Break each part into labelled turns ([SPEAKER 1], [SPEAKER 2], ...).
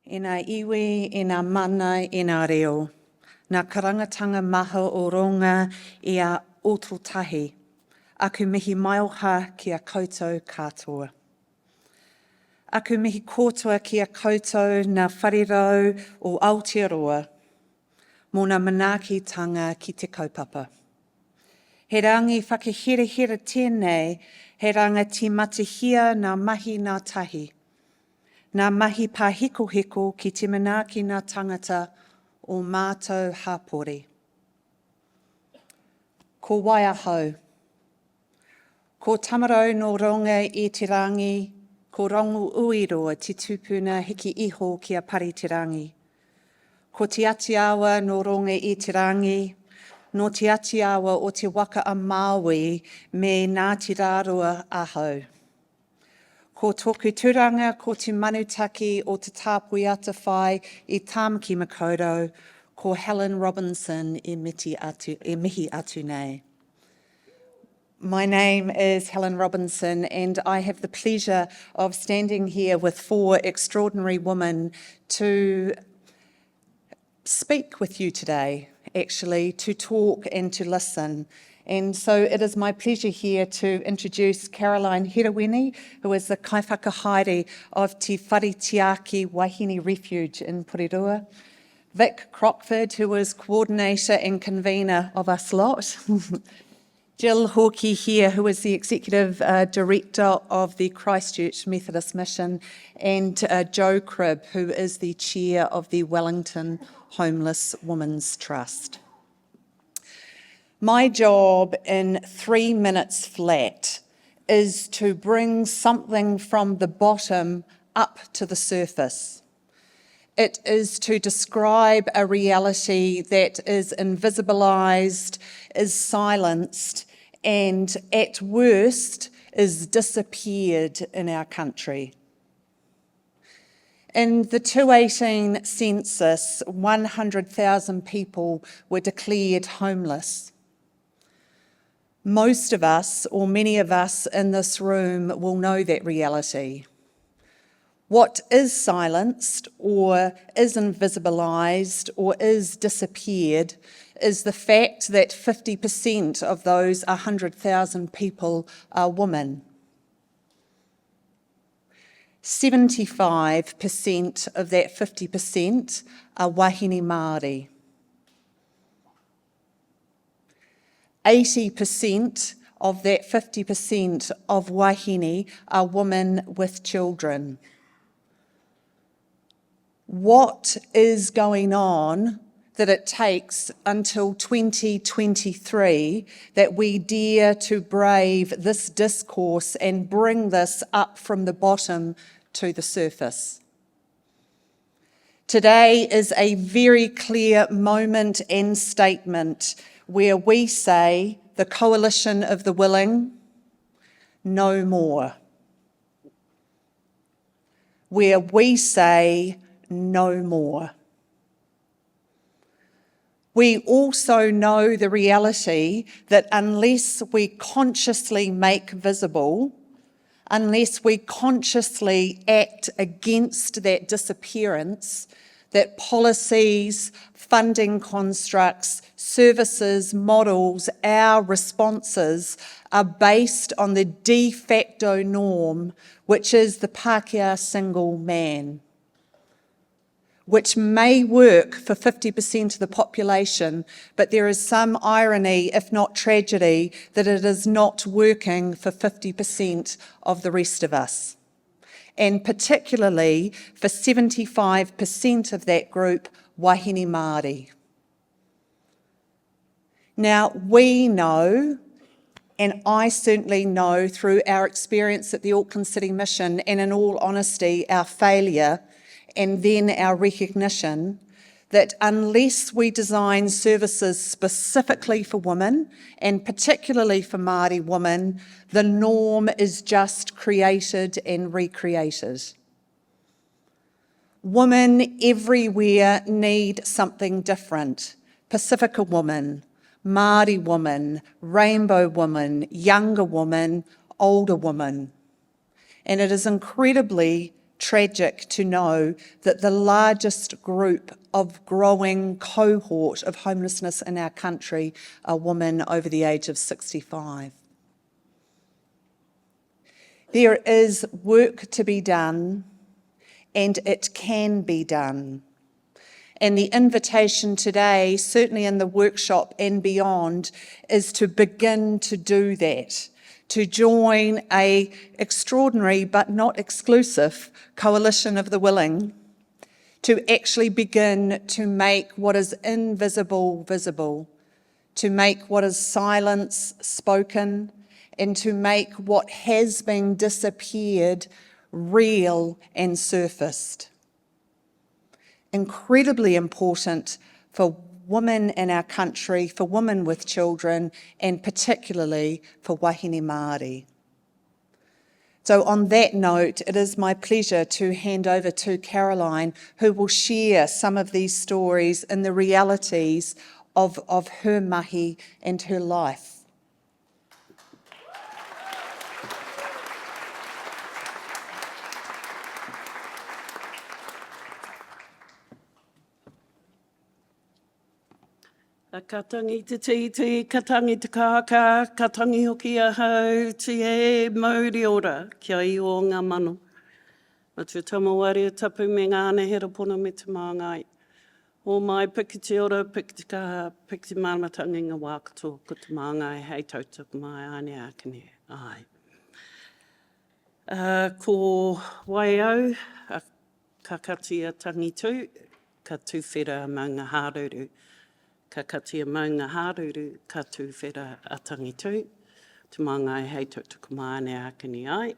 [SPEAKER 1] e ngā iwi, e ngā mana, e ngā reo. Ngā karangatanga maha o ronga i a otrotahi. Aku mihi maioha ki a koutou katoa. Aku mihi kōtua ki a koutou ngā wharirau o Aotearoa, mō ngā manaakitanga ki te kaupapa. He rangi whakeherehere tēnei, he ranga ti matihia ngā mahi ngā tahi. Ngā mahi pāheko ki te manaaki ngā tangata o mātou hapori. Ko waiahau. Ko tamarau no ronga e te rangi, ko rongo uiroa te tupuna hiki iho ki a pari te rangi. Ko te ati awa no ronga e te rangi, no te ati awa o te waka a Māui me Ngāti Rārua ahau. Ko tōku turanga ko te manutaki o te tāpuiata whai i Tāmaki Makaurau, ko Helen Robinson e mihi atu nei. My name is Helen Robinson, and I have the pleasure of standing here with four extraordinary women to speak with you today, actually, to talk and to listen. And so it is my pleasure here to introduce Caroline Hirawini, who is the kaiwhakahaere of Te Wharitiaki Wahine Refuge in Porirua. Vic Crockford, who is coordinator and convener of us lot. Jill Hawkey here, who is the Executive Director of the Christchurch Methodist Mission, and Jo Cribb, who is the Chair of the Wellington Homeless Women's Trust. My job in 3 minutes flat is to bring something from the bottom up to the surface. It is to describe a reality that is invisibilised, is silenced, and at worst is disappeared in our country. In the 2018 census, 100,000 people were declared homeless. Most of us, or many of us in this room, will know that reality. What is silenced, or is invisibilised, or is disappeared is the fact that 50% of those 100,000 people are women. 75% of that 50% are wahine Māori. 80% of that 50% of wahine are women with children. What is going on that it takes until 2023 that we dare to brave this discourse and bring this up from the bottom to the surface? Today is a very clear moment and statement where we say, the coalition of the willing, no more. Where we say, no more. We also know the reality that unless we consciously make visible, unless we consciously act against that disappearance, that policies, funding constructs, services, models, our responses are based on the de facto norm, which is the Pākehā single man, which may work for 50% of the population, but there is some irony, if not tragedy, that it is not working for 50% of the rest of us. And particularly for 75% of that group, wahine Māori. Now, we know, and I certainly know through our experience at the Auckland City Mission, and in all honesty, our failure, and then our recognition, that unless we design services specifically for women, and particularly for Māori women, the norm is just created and recreated. Women everywhere need something different. Pacifica woman, Māori woman, rainbow woman, younger woman, older woman. And it is incredibly tragic to know that the largest group of growing cohort of homelessness in our country are women over the age of 65. There is work to be done, and it can be done. And the invitation today, certainly in the workshop and beyond, is to begin to do that, to join an extraordinary but not exclusive coalition of the willing, to actually begin to make what is invisible visible, to make what is silence spoken, and to make what has been disappeared real and surfaced. Incredibly important for women in our country, for women with children, and particularly for wahine Māori. So on that note, it is my pleasure to hand over to Caroline, who will share some of these stories and the realities of her mahi and her life.
[SPEAKER 2] Ka tangi te titi, ka tangi te kāka, ka tangi hoki a hau, te e mauri ora, kia i o ngā mano. Ma tu tamawari tapu me ngāne hera pona me te māngai. O mai pikiti ora, pikiti kaha, pikiti māmatangi ngā wākato, ko te māngai, hei tautaka mai ane ākene, ai. Ko waiau, ka katia tangi tū, ka tūwhera mau ngā hāruru. Ka katia mau ngā hāruru, ka tūwhera a tangi tū. Te māngai hei tautaka mai ane ākene ai.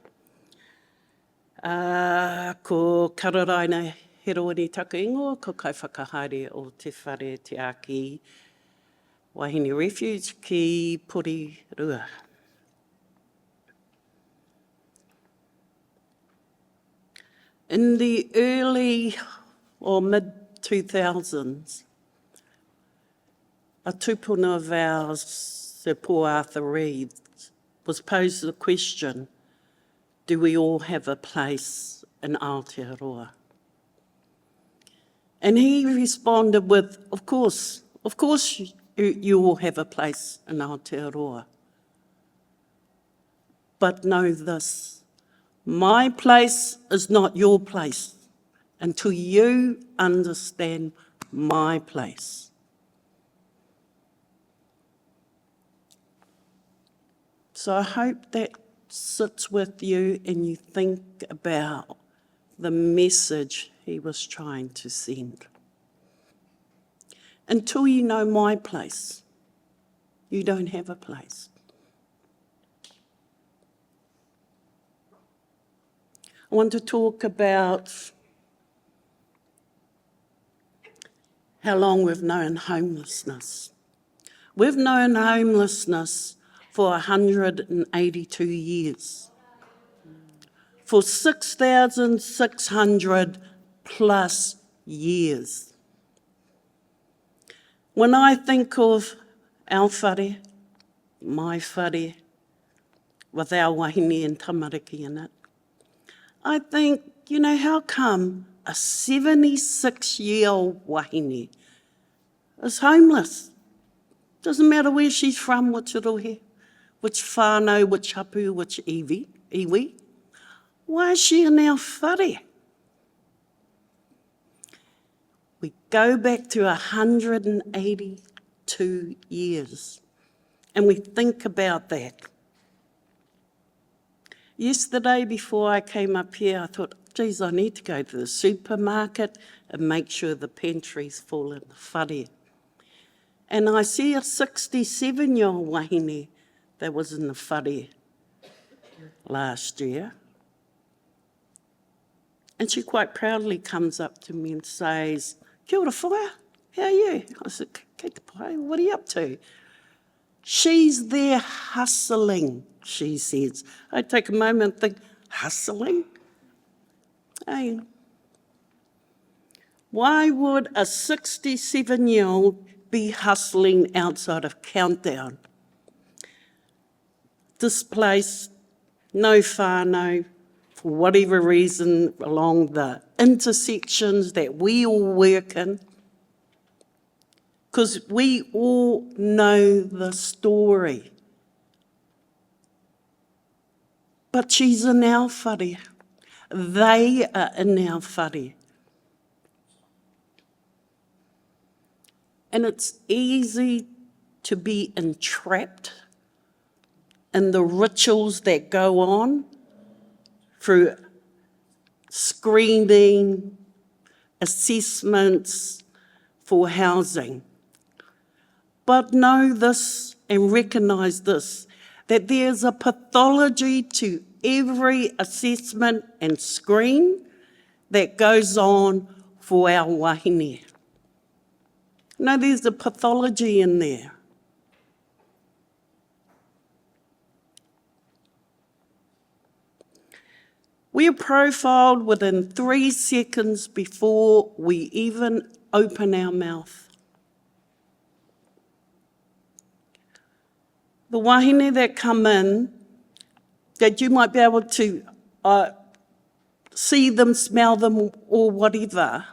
[SPEAKER 2] Ko kararaina heroini taka ingoa, ko kai whakahaere o te whare te āki Wahine Refuge ki Porirua. In the early or mid-2000s, a tupuna of ours, Sir Paul Arthur Reed, was posed the question, do we all have a place in Aotearoa? And he responded with, of course you all have a place in Aotearoa. But know this, my place is not your place until you understand my place. So I hope that sits with you and you think about the message he was trying to send. Until you know my place, you don't have a place. I want to talk about how long we've known homelessness. We've known homelessness for 182 years. For 6,600 plus years. When I think of our whare, my whare, with our wahine and tamariki in it, I think, how come a 76-year-old wahine is homeless? Doesn't matter where she's from, which rohe, which whānau, which hapu, which iwi. Why is she in our whare? We go back to 182 years and we think about that. Yesterday, before I came up here, I thought, geez, I need to go to the supermarket and make sure the pantry's full in the whare. And I see a 67-year-old wahine that was in the whare last year. And she quite proudly comes up to me and says, kia ora whaia, how are you? I said, kei pai, what are you up to? She's there hustling, she says. I take a moment and think, hustling? Hey, why would a 67-year-old be hustling outside of Countdown? Displaced, no whānau, for whatever reason, along the intersections that we all work in, because we all know the story. But she's in our whare. They are in our whare. And it's easy to be entrapped in the rituals that go on through screening, assessments for housing. But know this and recognise this, that there's a pathology to every assessment and screen that goes on for our wahine. No, there's a pathology in there. We are profiled within 3 seconds before we even open our mouth. The wahine that come in, that you might be able to see them, smell them, or whatever,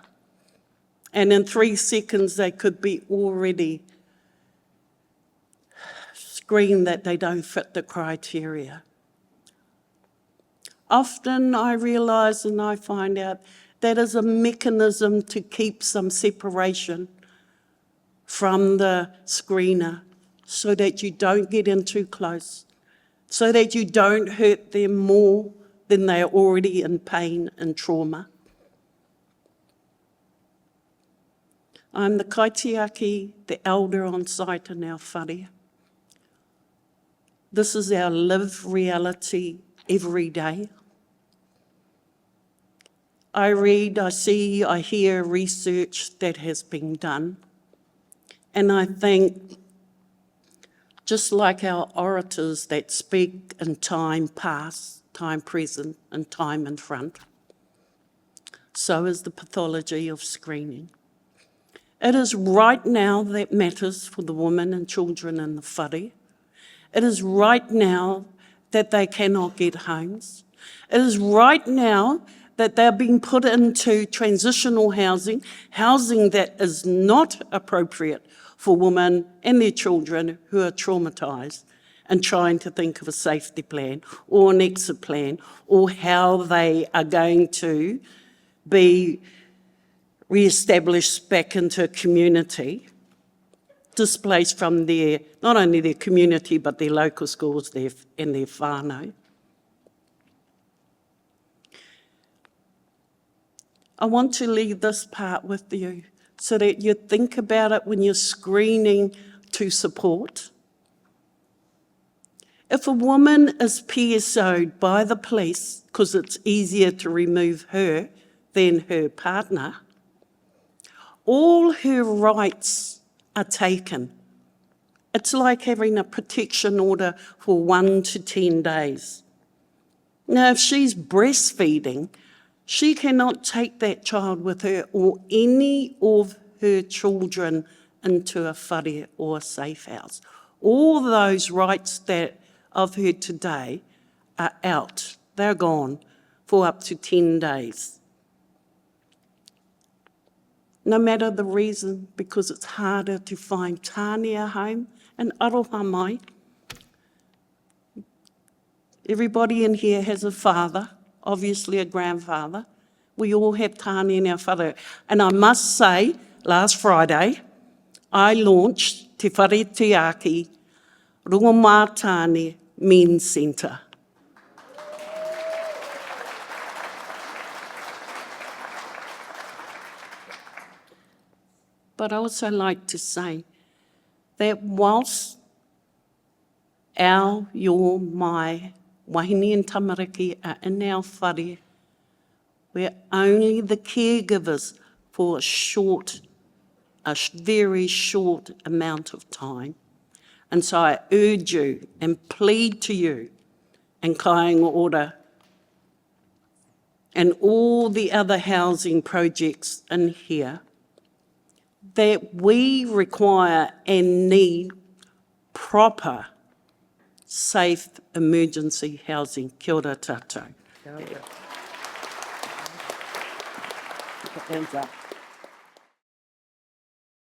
[SPEAKER 2] and in 3 seconds they could be already screened that they don't fit the criteria. Often I realise and I find out that is a mechanism to keep some separation from the screener so that you don't get in too close, so that you don't hurt them more than they are already in pain and trauma. I'm the kaitiaki, the elder on site in our whare. This is our lived reality every day. I read, I see, I hear research that has been done. And I think, just like our orators that speak in time past, time present, and time in front, so is the pathology of screening. It is right now that matters for the women and children in the whare. It is right now that they cannot get homes. It is right now that they're being put into transitional housing, housing that is not appropriate for women and their children who are traumatised and trying to think of a safety plan or an exit plan or how they are going to be re-established back into a community, displaced from their, not only their community, but their local schools and their whānau. I want to leave this part with you so that you think about it when you're screening to support. If a woman is PSO'd by the police because it's easier to remove her than her partner, all her rights are taken. It's like having a protection order for 1 to 10 days. Now, if she's breastfeeding, she cannot take that child with her or any of her children into a whare or a safe house. All those rights that I've heard today are out. They're gone for up to 10 days. No matter the reason, because it's harder to find tānea home and aroha mai. Everybody in here has a father, obviously a grandfather. We all have tāne in our whare. And I must say, last Friday, I launched Te Whare Te Aki Rungomā Tāne Men's Centre. But I also like to say that whilst our, your, my, wahine and tamariki are in our whare, we're only the caregivers for a very short amount of time. And so I urge you and plead to you and kāinga ora and all the other housing projects in here that we require and need proper, safe emergency housing. Kia ora tātou. Hands up.